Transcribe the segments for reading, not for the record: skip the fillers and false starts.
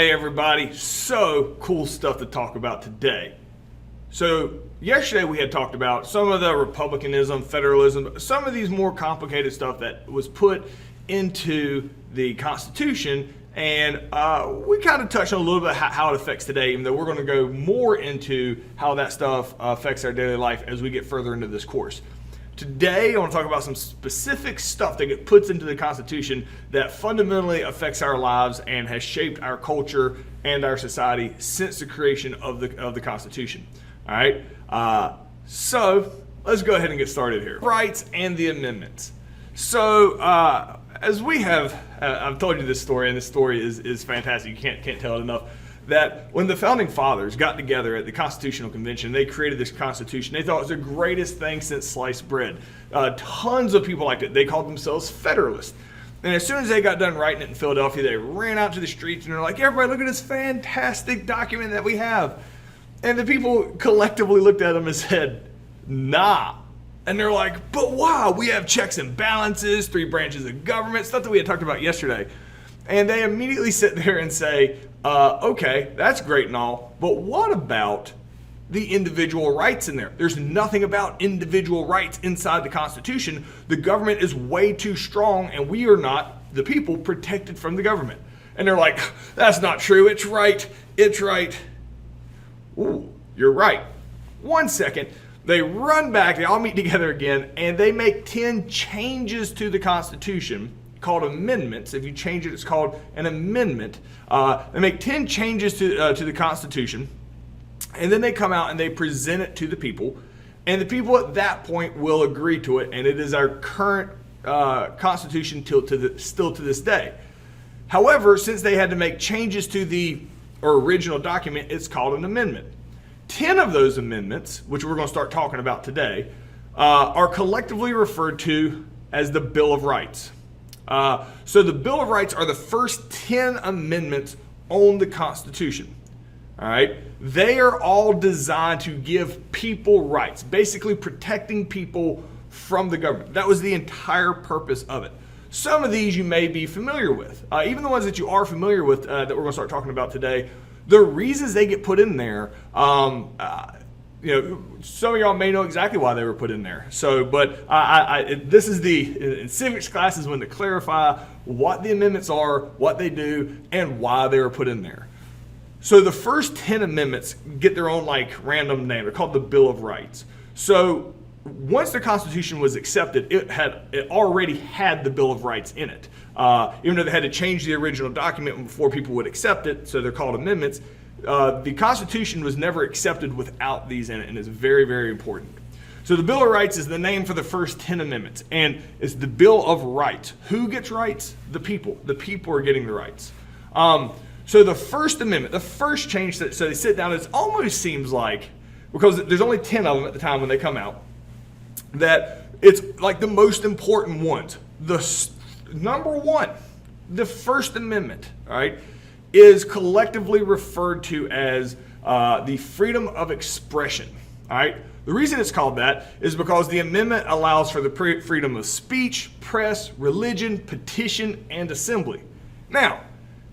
Hey everybody, so cool stuff to talk about today. So yesterday we had talked about some of the republicanism, federalism, some of these more complicated stuff that was put into the Constitution, and we kind of touched on a little bit how it affects today, even though we're going to go more into how that stuff affects our daily life as we get further into this course. Today, I want to talk about some specific stuff that gets put into the Constitution that fundamentally affects our lives and has shaped our culture and our society since the creation of the Constitution. All right, so let's go ahead and get started here. Rights and the amendments. So as we have, I've told you this story, and this story is fantastic. You can't tell it enough. That when the founding fathers got together at the Constitutional Convention, they created this Constitution. They thought it was the greatest thing since sliced bread. Tons of people liked it. They called themselves Federalists. And as soon as they got done writing it in Philadelphia, they ran out to the streets and they're like, everybody, look at this fantastic document that we have. And the people collectively looked at them and said, nah. And they're like, but wow, we have checks and balances, 3 branches of government, stuff that we had talked about yesterday. And they immediately sit there and say, okay, that's great and all, but what about the individual rights in there? There's nothing about individual rights inside the Constitution. The government is way too strong, and we are not, the people, protected from the government. And they're like, that's not true. It's right. It's right. Ooh, you're right. 1 second. They run back, they all meet together again, and they make 10 changes to the Constitution called amendments. If you change it, it's called an amendment. They make 10 changes to the Constitution, and then they come out and they present it to the people, and the people at that point will agree to it, and it is our current Constitution still to this day. However, since they had to make changes to the original document, it's called an amendment. 10 of those amendments, which we're going to start talking about today, are collectively referred to as the Bill of Rights. So the Bill of Rights are the first 10 amendments on the Constitution. All right, they are all designed to give people rights, basically protecting people from the government. That was the entire purpose of it. Some of these you may be familiar with, even the ones that you are familiar with that we're going to start talking about today. The reasons they get put in there, some of y'all may know exactly why they were put in there. So, but this is in civics classes when to clarify what the amendments are, what they do, and why they were put in there. So the first 10 amendments get their own random name. They're called the Bill of Rights. So once the Constitution was accepted, it already had the Bill of Rights in it. Even though they had to change the original document before people would accept it, so they're called amendments. The Constitution was never accepted without these in it, and it's very, very important. So the Bill of Rights is the name for the first 10 amendments, and it's the Bill of Rights. Who gets rights? The people. The people are getting the rights. So the first amendment, the first change, so they sit down, it almost seems like, because there's only 10 of them at the time when they come out, that it's like the most important ones. Number one, the First Amendment, all right, is collectively referred to as the freedom of expression. All right, the reason it's called that is because the amendment allows for the freedom of speech, press, religion, petition, and assembly. Now,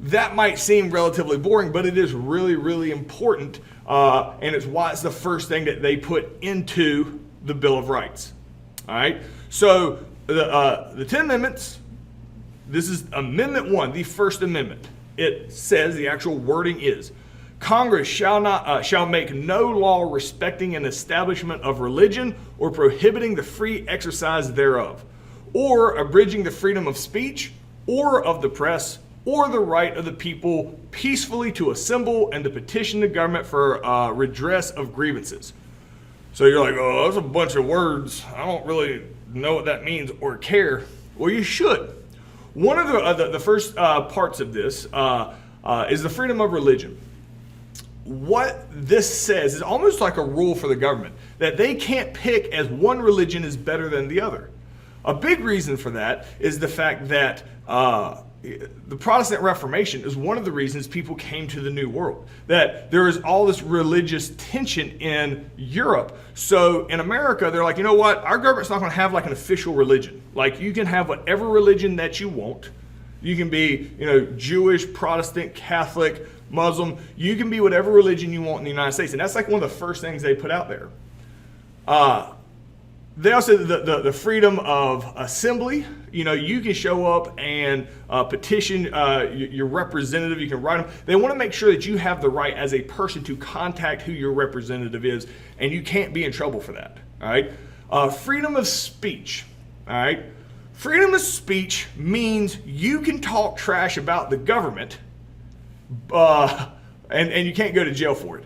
that might seem relatively boring, but it is really, really important, and it's why it's the first thing that they put into the Bill of Rights. All right, so the 10 amendments. This is Amendment 1, the First Amendment. It says, the actual wording is, Congress shall make no law respecting an establishment of religion or prohibiting the free exercise thereof, or abridging the freedom of speech or of the press or the right of the people peacefully to assemble and to petition the government for redress of grievances. So you're like, oh, that's a bunch of words. I don't really know what that means or care. Well, you should. One of the first parts of this is the freedom of religion. What this says is almost like a rule for the government, that they can't pick as one religion is better than the other. A big reason for that is the fact that the Protestant Reformation is one of the reasons people came to the New World. That there is all this religious tension in Europe. So in America, they're like, you know what? Our government's not going to have like an official religion. Like you can have whatever religion that you want. You can be, Jewish, Protestant, Catholic, Muslim. You can be whatever religion you want in the United States. And that's like one of the first things they put out there. They also, the freedom of assembly. You can show up and petition your representative. You can write them. They want to make sure that you have the right as a person to contact who your representative is, and you can't be in trouble for that. All right. Freedom of speech. All right. Freedom of speech means you can talk trash about the government, and you can't go to jail for it.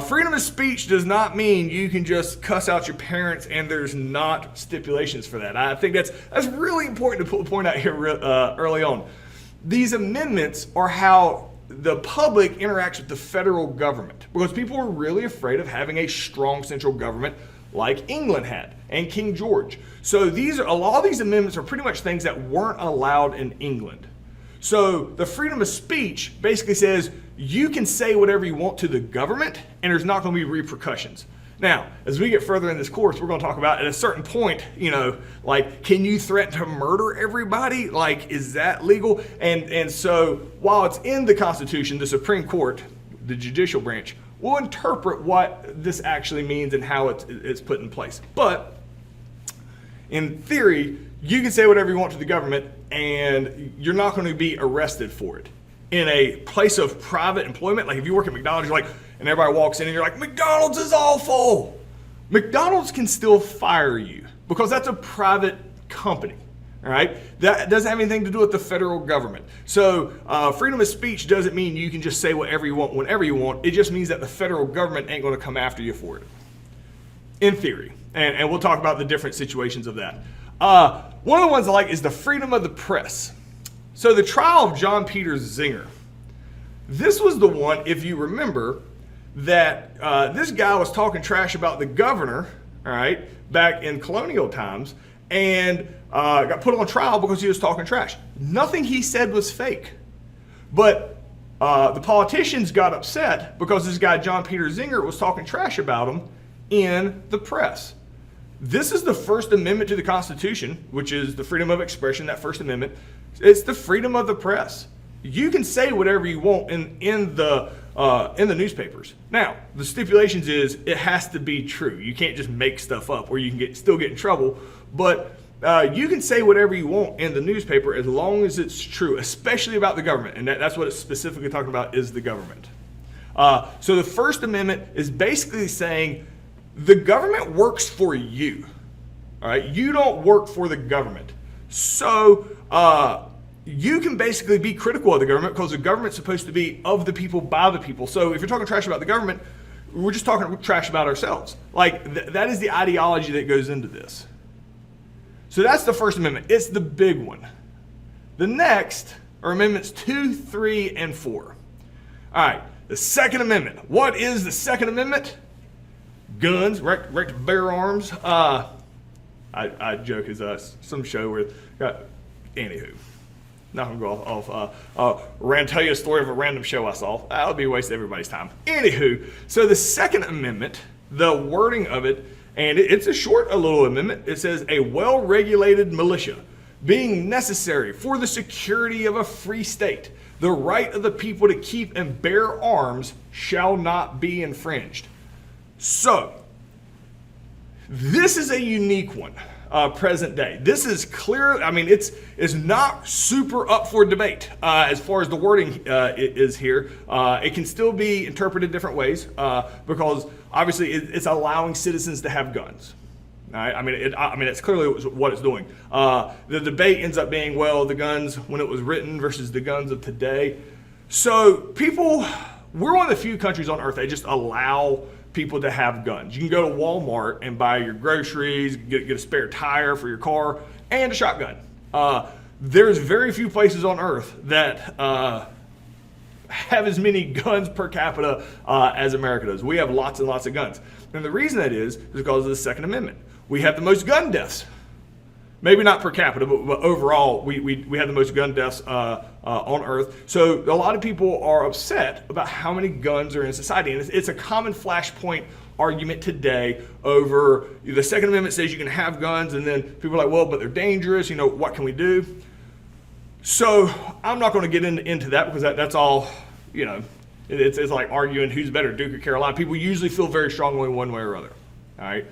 Freedom of speech does not mean you can just cuss out your parents, and there's not stipulations for that. I think that's really important to point out here early on. These amendments are how the public interacts with the federal government, because people are really afraid of having a strong central government like England had and King George. So a lot of these amendments are pretty much things that weren't allowed in England. So the freedom of speech basically says you can say whatever you want to the government, and there's not going to be repercussions. Now, as we get further in this course, we're going to talk about at a certain point, like, can you threaten to murder everybody? Like, is that legal? And so while it's in the Constitution, the Supreme Court, the judicial branch, will interpret what this actually means and how it's put in place. But in theory, you can say whatever you want to the government, and you're not going to be arrested for it. In a place of private employment, like if you work at McDonald's, you're like, and everybody walks in and you're like, McDonald's is awful. McDonald's can still fire you because that's a private company. All right, that doesn't have anything to do with the federal government. So freedom of speech doesn't mean you can just say whatever you want whenever you want. It just means that the federal government ain't going to come after you for it, in theory. And we'll talk about the different situations of that. One of the ones I like is the freedom of the press. So the trial of John Peter Zenger. This was the one, if you remember, that this guy was talking trash about the governor, all right, back in colonial times, and got put on trial because he was talking trash. Nothing he said was fake. But the politicians got upset because this guy, John Peter Zenger, was talking trash about him in the press. This is the First Amendment to the Constitution, which is the freedom of expression, that First Amendment. It's the freedom of the press. You can say whatever you want in the newspapers. Now, the stipulations is it has to be true. You can't just make stuff up, or you can still get in trouble. But you can say whatever you want in the newspaper as long as it's true, especially about the government. And that's what it's specifically talking about, is the government. So the First Amendment is basically saying the government works for you. All right, you don't work for the government. So you can basically be critical of the government because the government's supposed to be of the people, by the people. So if you're talking trash about the government, we're just talking trash about ourselves. Like that is the ideology that goes into this. So that's the First Amendment. It's the big one. The next are Amendments 2, 3, and 4. All right, the Second Amendment. What is the Second Amendment? Guns, right to bear arms. I joke is some show where anywho, not gonna go off. Tell you a story of a random show I saw. That would be a waste of everybody's time. Anywho, so the Second Amendment, the wording of it, and it's a little amendment. It says a well-regulated militia being necessary for the security of a free state, the right of the people to keep and bear arms shall not be infringed. So, this is a unique one, present day. This is clear. I mean, it's not super up for debate as far as the wording is here. It can still be interpreted different ways because obviously it's allowing citizens to have guns. All right? I mean, it's clearly what it's doing. The debate ends up being, well, the guns when it was written versus the guns of today. So we're one of the few countries on earth that just allow people to have guns. You can go to Walmart and buy your groceries, get a spare tire for your car, and a shotgun. There's very few places on earth that have as many guns per capita as America does. We have lots and lots of guns. And the reason that is because of the Second Amendment. We have the most gun deaths. Maybe not per capita, but overall, we have the most gun deaths on Earth. So a lot of people are upset about how many guns are in society. And it's a common flashpoint argument today over the Second Amendment says you can have guns, and then people are like, well, but they're dangerous. What can we do? So I'm not going to get into that because that's all, It's like arguing who's better, Duke or Carolina. People usually feel very strongly one way or other. All right,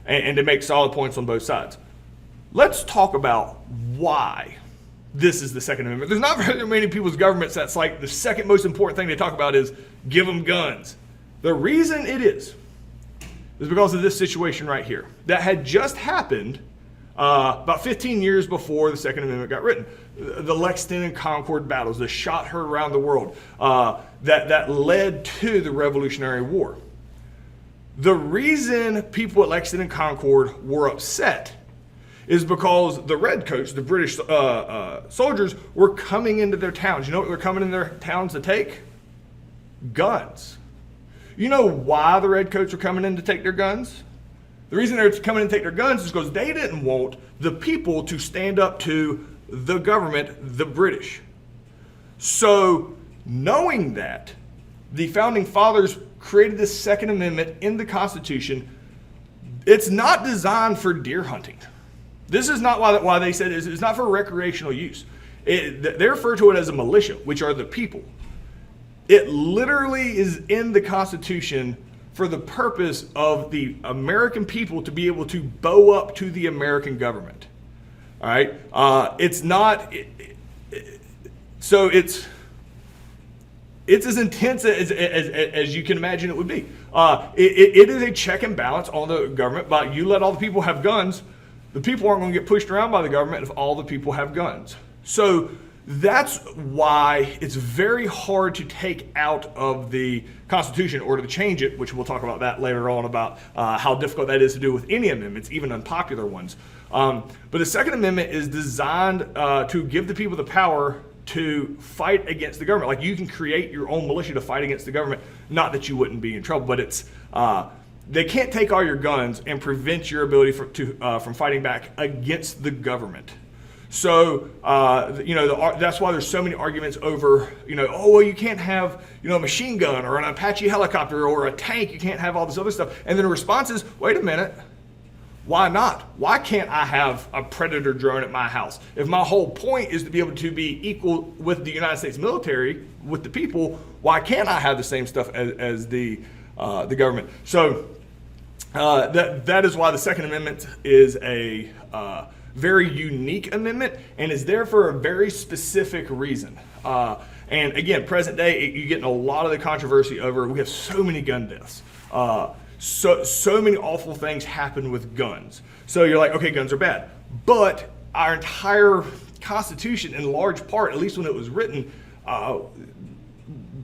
and they make solid points on both sides. Let's talk about why this is the Second Amendment. There's not very many people's governments that's like the second most important thing they talk about is give them guns. The reason it is because of this situation right here that had just happened about 15 years before the Second Amendment got written. The Lexington Concord battles, the shot heard around the world, that led to the Revolutionary War. The reason people at Lexington Concord were upset is because the redcoats, the British soldiers, were coming into their towns. You know what they're coming in their towns to take? Guns. You know why the redcoats were coming in to take their guns? The reason they're coming in to take their guns is because they didn't want the people to stand up to the government, the British. So, knowing that, the Founding Fathers created this Second Amendment in the Constitution. It's not designed for deer hunting. This is not why they said it's not for recreational use. They refer to it as a militia, which are the people. It literally is in the Constitution for the purpose of the American people to be able to bow up to the American government. All right? It's not... So it's as intense as you can imagine it would be. It is a check and balance on the government. But you let all the people have guns, the people aren't going to get pushed around by the government if all the people have guns. So that's why it's very hard to take out of the Constitution or to change it, which we'll talk about that later on about how difficult that is to do with any amendments, even unpopular ones. But the Second Amendment is designed to give the people the power to fight against the government. Like, you can create your own militia to fight against the government. Not that you wouldn't be in trouble, but it's they can't take all your guns and prevent your ability from fighting back against the government. So, that's why there's so many arguments over, you can't have, a machine gun or an Apache helicopter or a tank. You can't have all this other stuff. And then the response is, wait a minute. Why not? Why can't I have a Predator drone at my house? If my whole point is to be able to be equal with the United States military, with the people, why can't I have the same stuff as the government? So that is why the Second Amendment is a very unique amendment and is there for a very specific reason. And again, present day, you're getting a lot of the controversy over, we have so many gun deaths. So many awful things happen with guns. So you're like, okay, guns are bad. But our entire Constitution, in large part, at least when it was written,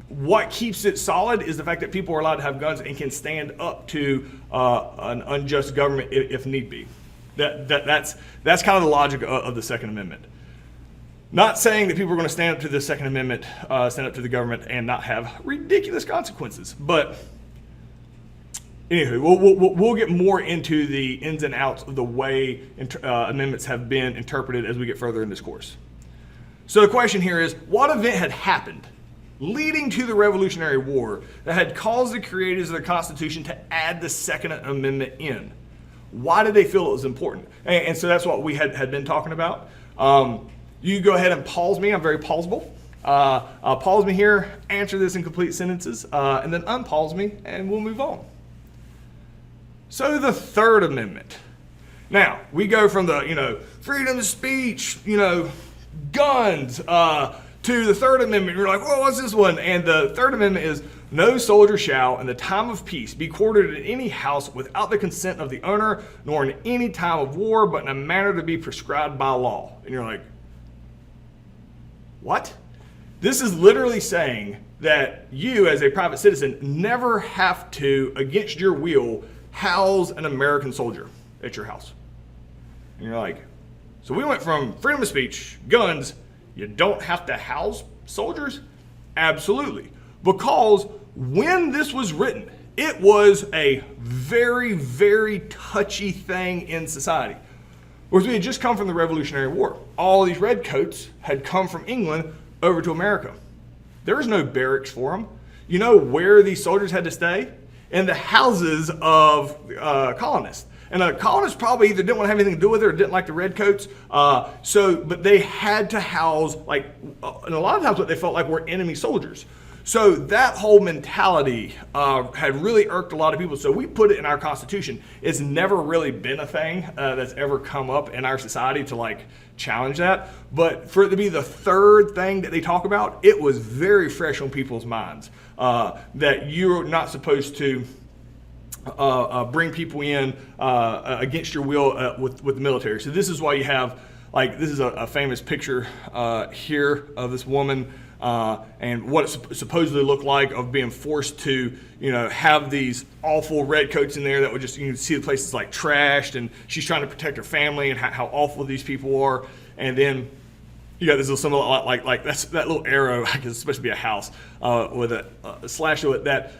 what keeps it solid is the fact that people are allowed to have guns and can stand up to an unjust government if need be. That's kind of the logic of the Second Amendment. Not saying that people are going to stand up to the Second Amendment, stand up to the government, and not have ridiculous consequences. But anywho, we'll get more into the ins and outs of the way amendments have been interpreted as we get further in this course. So the question here is, what event had happened leading to the Revolutionary War that had caused the creators of the Constitution to add the Second Amendment in? Why did they feel it was important? And so that's what we had been talking about. You go ahead and pause me. I'm very pausable. Pause me here, answer this in complete sentences, and then unpause me, and we'll move on. So the Third Amendment. Now, we go from the, freedom of speech, guns, to the Third Amendment. You're like, well, what's this one? And the Third Amendment is, no soldier shall, in the time of peace, be quartered in any house without the consent of the owner, nor in any time of war, but in a manner to be prescribed by law. And you're like, what? This is literally saying that you, as a private citizen, never have to, against your will, house an American soldier at your house. And you're like, so we went from freedom of speech, guns, you don't have to house soldiers? Absolutely. Because when this was written, it was a very, very touchy thing in society. Because we had just come from the Revolutionary War. All these redcoats had come from England over to America. There was no barracks for them. You know where these soldiers had to stay? In the houses of colonists. And the colonists probably either didn't want to have anything to do with it or didn't like the redcoats. But they had to house, and a lot of times what they felt like were enemy soldiers. So that whole mentality had really irked a lot of people. So we put it in our Constitution. It's never really been a thing that's ever come up in our society to like challenge that. But for it to be the third thing that they talk about, it was very fresh on people's minds that you're not supposed to bring people in against your will with the military. So this is why you have, like, this is a famous picture here of this woman and what it supposedly looked like of being forced to, have these awful redcoats in there that would just, you can see the place is like trashed, and she's trying to protect her family and how awful these people are. And then you got this little symbol like that's that little arrow, I guess it's supposed to be a house with a slash to it, that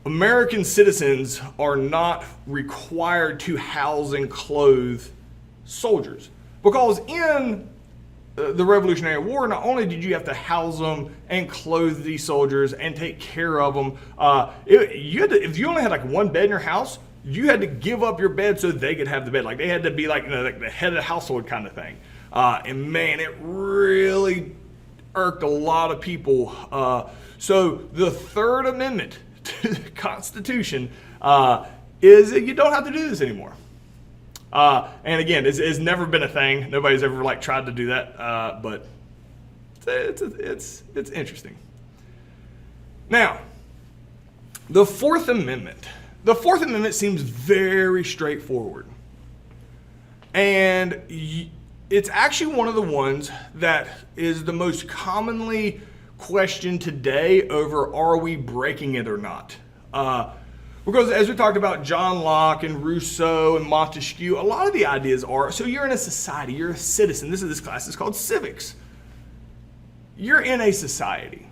American citizens are not required to house and clothe soldiers. Because in the Revolutionary War, not only did you have to house them and clothe these soldiers and take care of them, if you only had like one bed in your house, you had to give up your bed so they could have the bed. Like they had to be like, like the head of the household kind of thing. And man, it really irked a lot of people. So the Third Amendment to the Constitution is that you don't have to do this anymore. And again, it's never been a thing. Nobody's ever like tried to do that, but it's interesting. Now, the Fourth Amendment. The Fourth Amendment seems very straightforward, and it's actually one of the ones that is the most commonly questioned today over are we breaking it or not. Because as we talked about John Locke and Rousseau and Montesquieu, a lot of the ideas are, so you're in a society, you're a citizen. This class is called civics. You're in a society.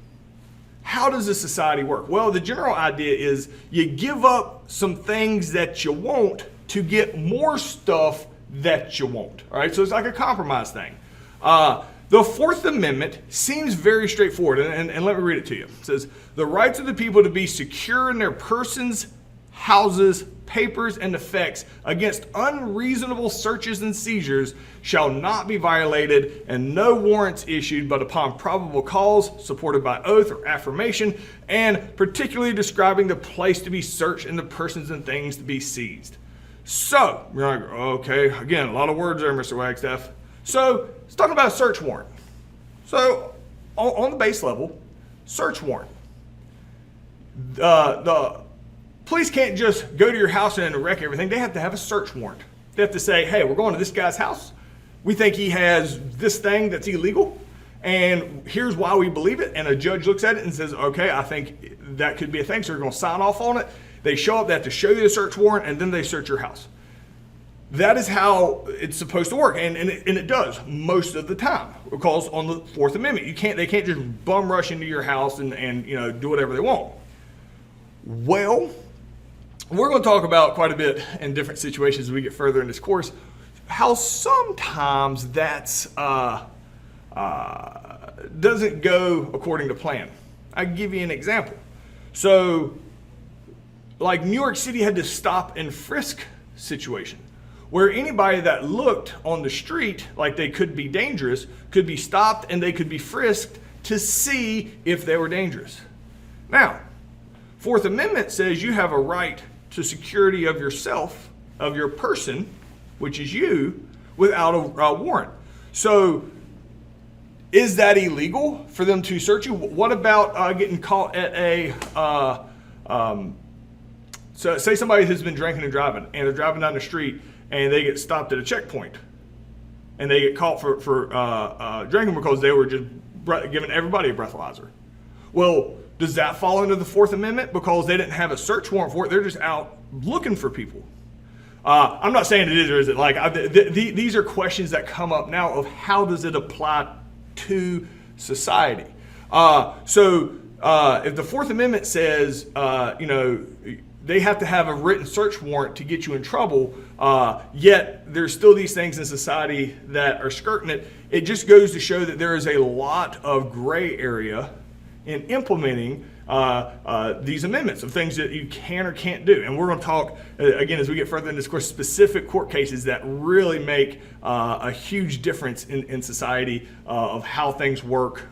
How does a society work? Well, the general idea is you give up some things that you want to get more stuff that you want. All right, so it's like a compromise thing. The Fourth Amendment seems very straightforward, and let me read it to you. It says, the rights of the people to be secure in their persons, houses, papers, and effects against unreasonable searches and seizures shall not be violated, and no warrants issued but upon probable cause, supported by oath or affirmation, and particularly describing the place to be searched and the persons and things to be seized. So, you're like, okay, again, a lot of words there, Mr. Wagstaff. So, it's talking about a search warrant. So, on the base level, search warrant. The police can't just go to your house and wreck everything. They have to have a search warrant. They have to say, hey, we're going to this guy's house. We think he has this thing that's illegal, and here's why we believe it. And a judge looks at it and says, okay, I think that could be a thing, so we're going to sign off on it. They show up, they have to show you the search warrant, and then they search your house. That is how it's supposed to work, and it does most of the time, because on the Fourth Amendment, they can't just bum rush into your house and do whatever they want. Well, we're going to talk about quite a bit in different situations as we get further in this course, how sometimes that's doesn't go according to plan. I'll give you an example. So, like New York City had this stop and frisk situation, where anybody that looked on the street like they could be dangerous could be stopped and they could be frisked to see if they were dangerous. Now, Fourth Amendment says you have a right to security of yourself, of your person, which is you, without a warrant. So, is that illegal for them to search you? What about getting caught at so say somebody has been drinking and driving, and they're driving down the street, and they get stopped at a checkpoint, and they get caught for drinking because they were just giving everybody a breathalyzer. Well, does that fall under the Fourth Amendment because they didn't have a search warrant for it? They're just out looking for people. I'm not saying it is or is it. Like these are questions that come up now of how does it apply to society. So if the Fourth Amendment says they have to have a written search warrant to get you in trouble, yet there's still these things in society that are skirting it, it just goes to show that there is a lot of gray area in implementing these amendments of things that you can or can't do. And we're going to talk, again, as we get further in this course, specific court cases that really make a huge difference in society of how things work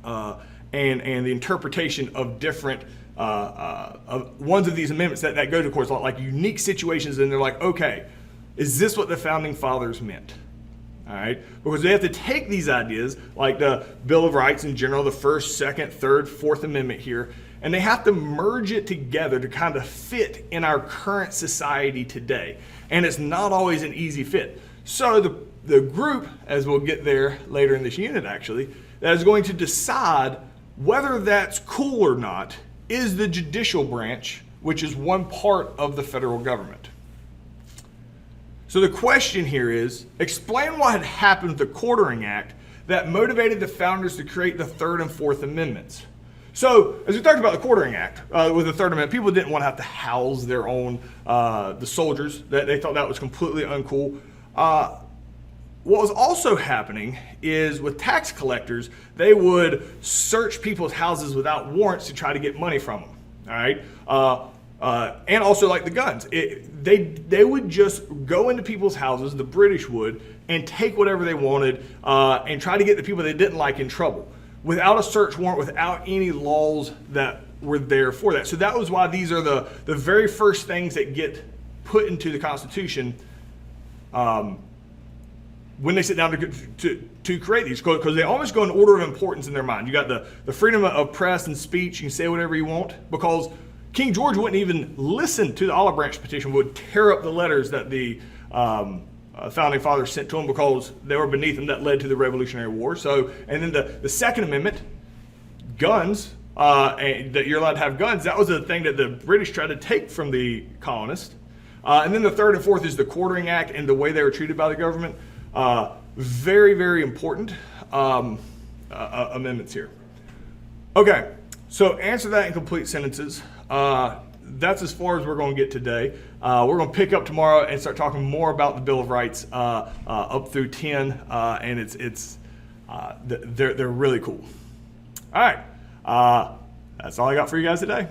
and the interpretation of different of ones of these amendments that go to courts, like unique situations, and they're like, okay, is this what the founding fathers meant? All right, because they have to take these ideas, like the Bill of Rights in general, the First, Second, Third, Fourth Amendment here, and they have to merge it together to kind of fit in our current society today. And it's not always an easy fit. So the group, as we'll get there later in this unit actually, that is going to decide whether that's cool or not is the judicial branch, which is one part of the federal government. So the question here is, explain what had happened with the Quartering Act that motivated the founders to create the Third and Fourth Amendments. So, as we talked about the Quartering Act with the Third Amendment, people didn't want to have to house their own, the soldiers. That they thought that was completely uncool. What was also happening is with tax collectors, they would search people's houses without warrants to try to get money from them. All right, and also like the guns, they would just go into people's houses, the British would, and take whatever they wanted and try to get the people they didn't like in trouble, without a search warrant, without any laws that were there for that. So that was why these are the very first things that get put into the Constitution when they sit down to create these, because they almost go in order of importance in their mind. You got the freedom of press and speech. You can say whatever you want, because King George wouldn't even listen to the Olive Branch petition, would tear up the letters that the founding fathers sent to him because they were beneath him. That led to the Revolutionary War. So, and then the Second Amendment, guns, that you're allowed to have guns, that was the thing that the British tried to take from the colonists. And then the third and fourth is the Quartering Act and the way they were treated by the government. Very, very important amendments here. Okay, so answer that in complete sentences. That's as far as we're going to get today. We're going to pick up tomorrow and start talking more about the Bill of Rights up through 10, and they're really cool. All right, that's all I got for you guys today.